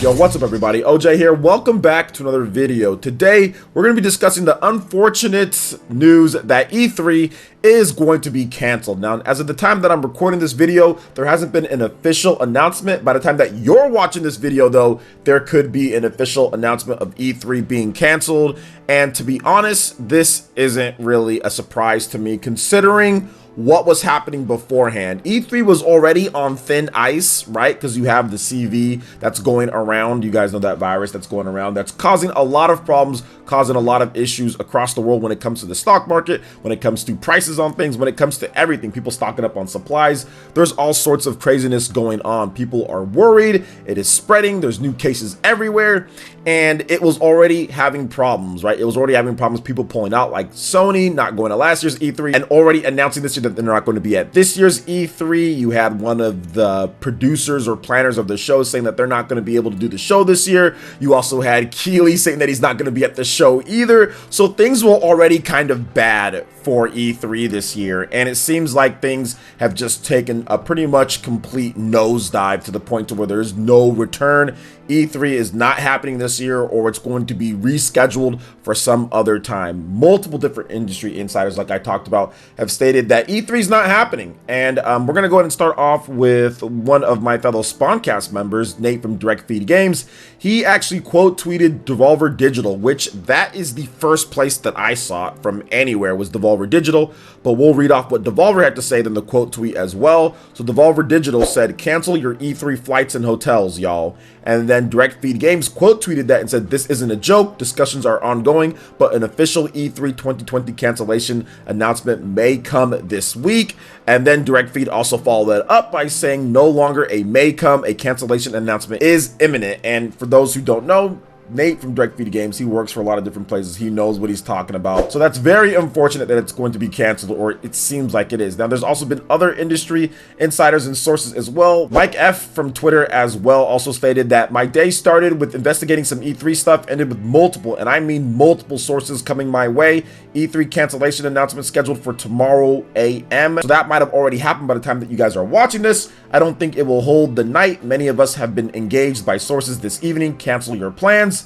Yo, what's up everybody? OJ here. Welcome back to another video. Today, we're going to be discussing the unfortunate news that E3 is going to be canceled. Now, as of the time that I'm recording this video, there hasn't been an official announcement. By the time that you're watching this video though, there could be an official announcement of E3 being canceled. And to be honest, this isn't really a surprise to me considering what was happening beforehand. E3 was already on thin ice, right? Because you have the CV that's going around. You guys know that virus that's going around that's causing a lot of problems, causing a lot of issues across the world when it comes to the stock market, when it comes to prices on things, when it comes to everything. People stocking up on supplies. There's all sorts of craziness going on. People are worried. It is spreading. There's new cases everywhere. And it was already having problems, right? It was already having problems. People pulling out, like Sony not going to last year's E3 and already announcing this year that they're not going to be at this year's E3. You had one of the producers or planners of the show saying that they're not going to be able to do the show this year. You also had Keeley saying that he's not going to be at the show either. So things were already kind of bad for E3 this year. And it seems like things have just taken a pretty much complete nosedive to the point to where there's no return. E3 is not happening this year, or it's going to be rescheduled for some other time. Multiple different industry insiders, like I talked about, have stated that E3 is not happening. And we're going to go ahead and start off with one of my fellow Spawncast members, Nate from Direct Feed Games. He actually quote tweeted Devolver Digital, which that is the first place that I saw it from anywhere was Devolver Digital. But we'll read off what Devolver had to say in the quote tweet as well. So Devolver Digital said, "Cancel your E3 flights and hotels, y'all." And then Direct Feed Games quote tweeted that and said, "This isn't a joke. Discussions are ongoing, but an official E3 2020 cancellation announcement may come this week." And then Direct Feed also followed that up by saying, "No longer a may come, a cancellation announcement is imminent." And for those who don't know, Nate from Direct Feed Games, he works for a lot of different places. He knows what he's talking about. So that's very unfortunate that it's going to be canceled, or it seems like it is. Now, there's also been other industry insiders and sources as well. Mike F from Twitter as well also stated that my day started with investigating some E3 stuff, ended with multiple, and I mean multiple sources coming my way. E3 cancellation announcement scheduled for tomorrow AM. So that might have already happened by the time that you guys are watching this. I don't think it will hold the night. Many of us have been engaged by sources this evening. Cancel your plans.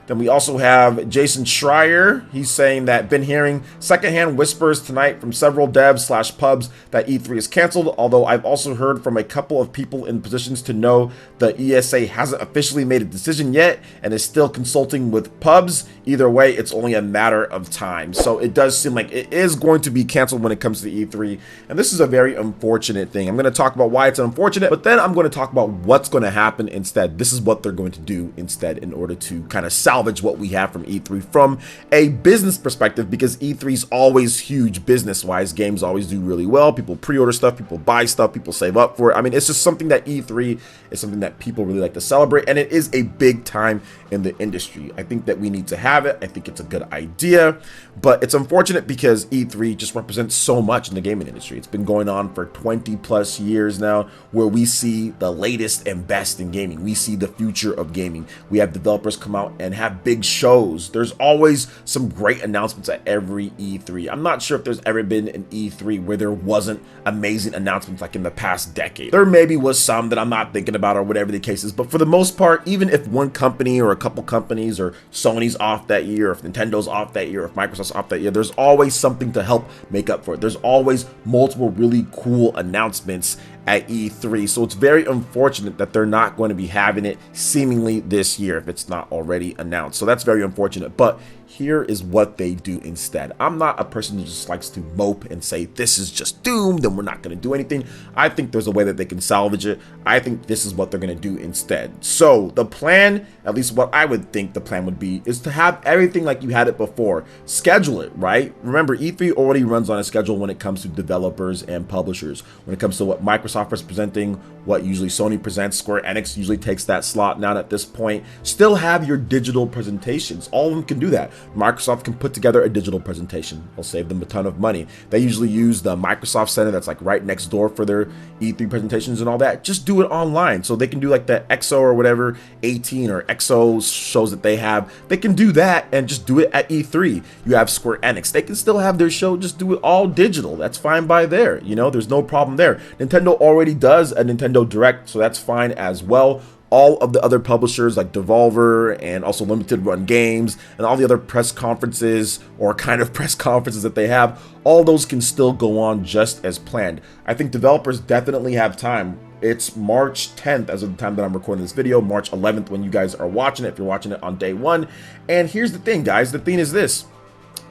Then we also have Jason Schreier. He's saying that been hearing secondhand whispers tonight from several devs / pubs that E3 is canceled, although I've also heard from a couple of people in positions to know the ESA hasn't officially made a decision yet and is still consulting with pubs. Either way, it's only a matter of time. So it does seem like it is going to be canceled when it comes to E3, and this is a very unfortunate thing. I'm going to talk about why it's unfortunate, but then I'm going to talk about what's going to happen instead. This is what they're going to do instead in order to kind of salvage what we have from E3 from a business perspective, because E3 is always huge business wise. Games always do really well. People pre-order stuff, people buy stuff, people save up for it. I mean, it's just something that E3 is something that people really like to celebrate, and it is a big time in the industry. I think that we need to have it. I think it's a good idea, but it's unfortunate because E3 just represents so much in the gaming industry. It's been going on for 20 plus years now, where we see the latest and best in gaming. We see the future of gaming. We have developers come out and have big shows. There's always some great announcements at every E3. I'm not sure if there's ever been an E3 where there wasn't amazing announcements like in the past decade. There maybe was some that I'm not thinking about or whatever the case is, but for the most part, even if one company or a couple companies or Sony's off that year, or if Nintendo's off that year, or if Microsoft's off that year, there's always something to help make up for it. There's always multiple really cool announcements at E3. So it's very unfortunate that they're not going to be having it seemingly this year if it's not already announced. So that's very unfortunate, but here is what they do instead. I'm not a person who just likes to mope and say this is just doomed and we're not going to do anything. I think there's a way that they can salvage it. I think this is what they're going to do instead. So the plan, at least what I would think the plan would be, is to have everything like you had it before. Schedule it, right? Remember, E3 already runs on a schedule when it comes to developers and publishers. When it comes to what Microsoft is presenting, what usually Sony presents, Square Enix usually takes that slot now at this point. Still have your digital presentations. All of them can do that. Microsoft can put together a digital presentation. It'll save them a ton of money. They usually use the Microsoft Center that's like right next door for their E3 presentations and all that. Just do it online. So they can do like the XO or whatever, 18 or XO shows that they have. They can do that and just do it at E3. You have Square Enix. They can still have their show, just do it all digital. That's fine by there. You know, there's no problem there. Nintendo already does a Nintendo Direct, so that's fine as well. all of the other publishers like Devolver and also Limited Run Games and all the other press conferences or kind of press conferences that they have, all those can still go on just as planned. I think developers definitely have time. It's March 10th as of the time that I'm recording this video, March 11th when you guys are watching it, if you're watching it on day one. And here's the thing, guys, the thing is this.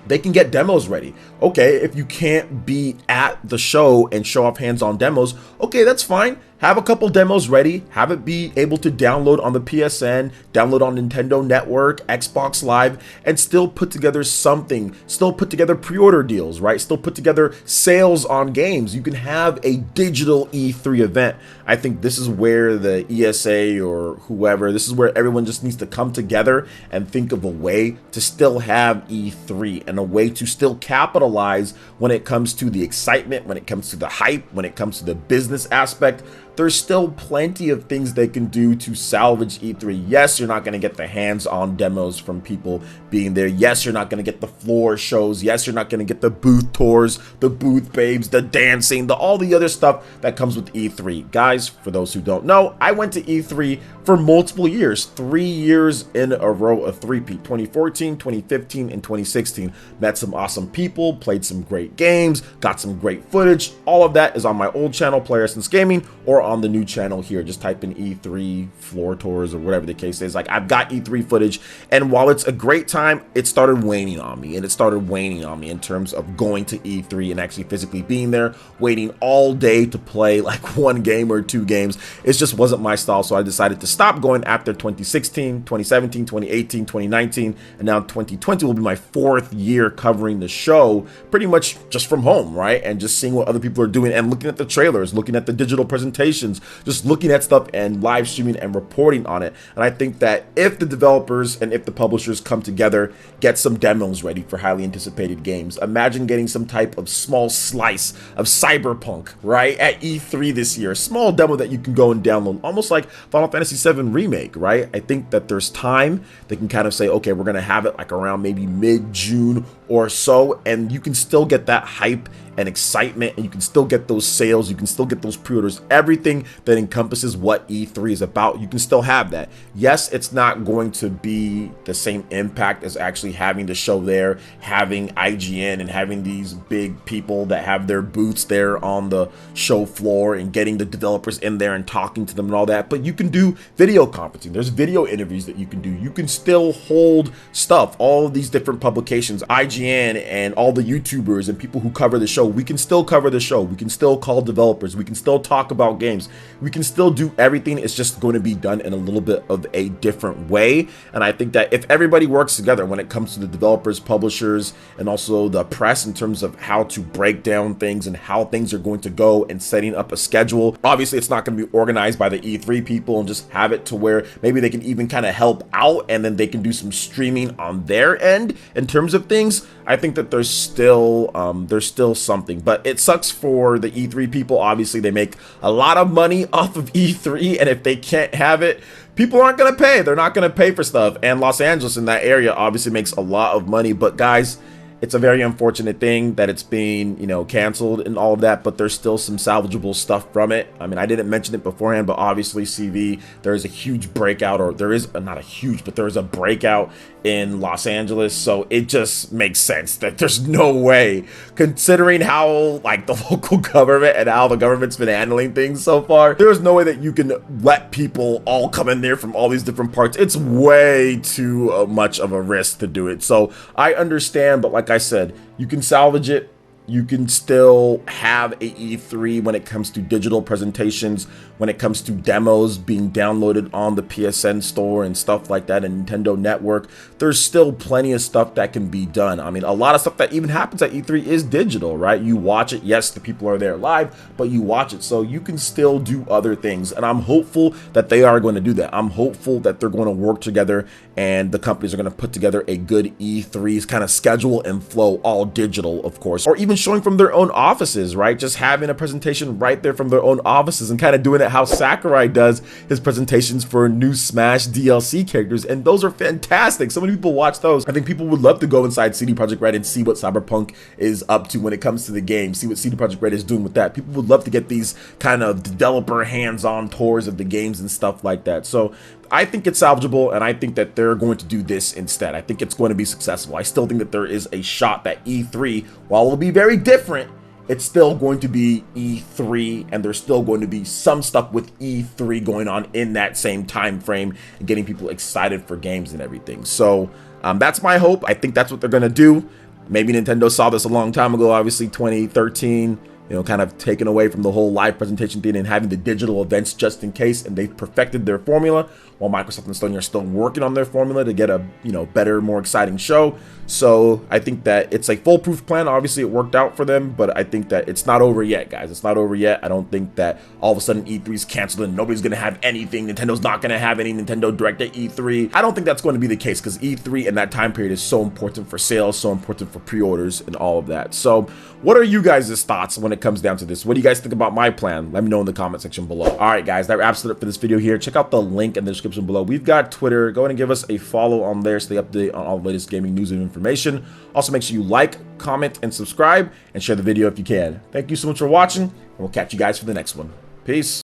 They can get demos ready. Okay, if you can't be at the show and show off hands-on demos, okay, that's fine. Have a couple demos ready, have it be able to download on the PSN, download on Nintendo Network, Xbox Live, and still put together something, still put together pre-order deals, right? Still put together sales on games. You can have a digital E3 event. I think this is where the ESA or whoever, this is where everyone just needs to come together and think of a way to still have E3 and a way to still capitalize when it comes to the excitement, when it comes to the hype, when it comes to the business aspect. There's still plenty of things they can do to salvage E3. Yes, you're not going to get the hands-on demos from people being there. Yes, you're not going to get the floor shows. Yes, you're not going to get the booth tours, the booth babes, the dancing, all the other stuff that comes with E3. Guys, for those who don't know, I went to E3 for multiple years, 3 years in a row of three-peat, 2014, 2015, and 2016. Met some awesome people, played some great games, got some great footage. All of that is on my old channel, PlayerEssence Gaming, or on the new channel here. Just type in E3 floor tours or whatever the case is. Like, I've got E3 footage, and while it's a great time, it started waning on me, in terms of going to E3 and actually physically being there, waiting all day to play like one game or two games. It just wasn't my style, so I decided to stop going after 2016, 2017, 2018, 2019, and now 2020 will be my 4th year covering the show pretty much just from home, right? And just seeing what other people are doing and looking at the trailers, looking at the digital presentations, just looking at stuff and live streaming and reporting on it. And I think that if the developers and if the publishers come together, get some demos ready for highly anticipated games. Imagine getting some type of small slice of Cyberpunk, right, at E3 this year. A small demo that you can go and download, almost like Final Fantasy VII Remake, right? I think that there's time. They can kind of say, okay, we're going to have it like around maybe mid-June or so, and you can still get that hype and excitement, and you can still get those sales, you can still get those pre-orders, everything that encompasses what E3 is about. You can still have that. Yes, it's not going to be the same impact as actually having the show there, having IGN and having these big people that have their booths there on the show floor and getting the developers in there and talking to them and all that, but you can do video conferencing. There's video interviews that you can do. You can still hold stuff, all of these different publications, IGN and all the YouTubers and people who cover the show. We can still cover the show. We can still call developers. We can still talk about games. We can still do everything. It's just going to be done in a little bit of a different way. And I think that if everybody works together when it comes to the developers, publishers, and also the press in terms of how to break down things and how things are going to go and setting up a schedule, obviously it's not going to be organized by the E3 people and just have it to where maybe they can even kind of help out and then they can do some streaming on their end in terms of things. I think that there's still something, but it sucks for the E3 people. Obviously, they make a lot of money off of E3, and if they can't have it, people aren't going to pay. They're not going to pay for stuff, and Los Angeles in that area obviously makes a lot of money, but guys, it's a very unfortunate thing that it's being, canceled and all of that, but there's still some salvageable stuff from it. I mean, I didn't mention it beforehand, but obviously CV, there is a huge breakout, or there is not a huge, but there is a breakout in Los Angeles. So it just makes sense that there's no way, considering how like the local government and how the government's been handling things so far, there's no way that you can let people all come in there from all these different parts. It's way too much of a risk to do it. So I understand, but like I said, you can salvage it. You can still have a E3 when it comes to digital presentations, when it comes to demos being downloaded on the PSN store and stuff like that, and Nintendo Network. There's still plenty of stuff that can be done. I mean, a lot of stuff that even happens at E3 is digital, right? You watch it. Yes, the people are there live, but you watch it, so you can still do other things. And I'm hopeful that they are going to do that. I'm hopeful that they're going to work together and the companies are going to put together a good E3's kind of schedule and flow, all digital, of course, or even showing from their own offices, right? Just having a presentation right there from their own offices and kind of doing it how Sakurai does his presentations for new Smash DLC characters. And those are fantastic. So many people watch those. I think people would love to go inside CD Projekt Red and see what Cyberpunk is up to when it comes to the game, see what CD Projekt Red is doing with that. People would love to get these kind of developer hands-on tours of the games and stuff like that. So I think it's salvageable, and I think that they're going to do this instead. I think it's going to be successful. I still think that there is a shot that E3, while it will be very different, it's still going to be E3, and there's still going to be some stuff with E3 going on in that same time frame and getting people excited for games and everything. So that's my hope. I think that's what they're going to do. Maybe Nintendo saw this a long time ago, obviously 2013, you know, kind of taken away from the whole live presentation thing and having the digital events just in case, and they've perfected their formula, while Microsoft and Sony are still working on their formula to get a, you know, better, more exciting show. So I think that it's a foolproof plan. Obviously it worked out for them, but I think that it's not over yet, guys. It's not over yet. I don't think that all of a sudden E3 is canceled and nobody's going to have anything. Nintendo's not going to have any Nintendo Direct at E3. I don't think that's going to be the case, because E3 and that time period is so important for sales, so important for pre-orders and all of that. So what are you guys' thoughts when it comes down to this? What do you guys think about my plan? Let me know in the comment section below. All right, guys, that wraps it up for this video here. Check out the link in the description below. We've got Twitter. Go ahead and give us a follow on there. Stay updated on all the latest gaming news and information. Also, make sure you like, comment, and subscribe, and share the video if you can. Thank you so much for watching, and we'll catch you guys for the next one. Peace.